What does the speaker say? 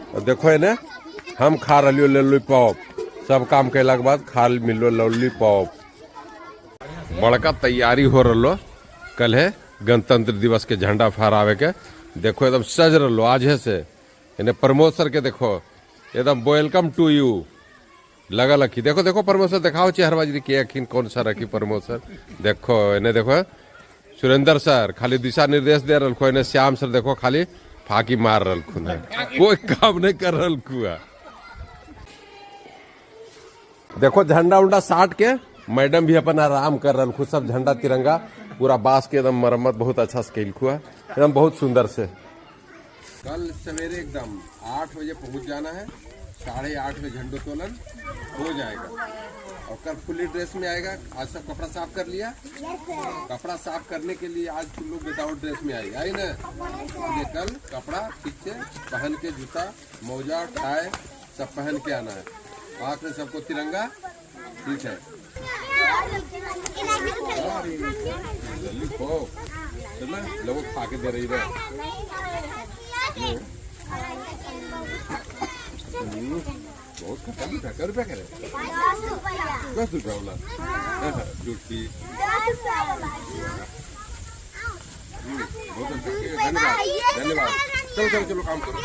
देखो है ना, हम खा रही लॉलीपॉप, सब काम कैला के बाद खा मिलो लॉलीपॉप। बड़का तैयारी हो रहा, कल है गणतंत्र दिवस के झंडा फहरावे के। देखो एकदम सज रहा आज है से, इन्हें प्रमोद सर के देखो एकदम वेलकम टू यू लगा लखी। देखो देखो प्रमोद सर दिखाओ चेहरबाजी के अखिन कौन सा रखी प्रमोद सर। देखो इन्हें देखो सुरेंद्र सर खाली दिशा निर्देश दे रखो, इन्हें श्याम सर देखो खाली फाकी मार रखू, कोई काम नहीं कर रखू। देखो झंडा उंडा साट के मैडम भी अपन आराम कर रखू, सब झंडा तिरंगा पूरा बांस के एकदम मरम्मत बहुत अच्छा से कैल हुआ, एकदम बहुत सुंदर से। कल सवेरे एकदम 8 बजे पहुंच जाना है, 8:30 बजे झंडोत्तोलन हो जाएगा और कल फुली ड्रेस में आएगा। आज सब कपड़ा साफ कर लिया, कपड़ा साफ करने के लिए आज तुम लोग विदाउट ड्रेस में आएगा आई ना। ये कल कपड़ा ठीक से पहन के जूता मोजा टाई सब पहन के आना है, हाथ में सबको तिरंगा, ठीक है। लोग खा के दे रही है, बहुत खत्म क्या रुपया करे 10 रुपया वाला झूठी। बहुत अच्छा, धन्यवाद धन्यवाद। चलो चलो चलो काम करो।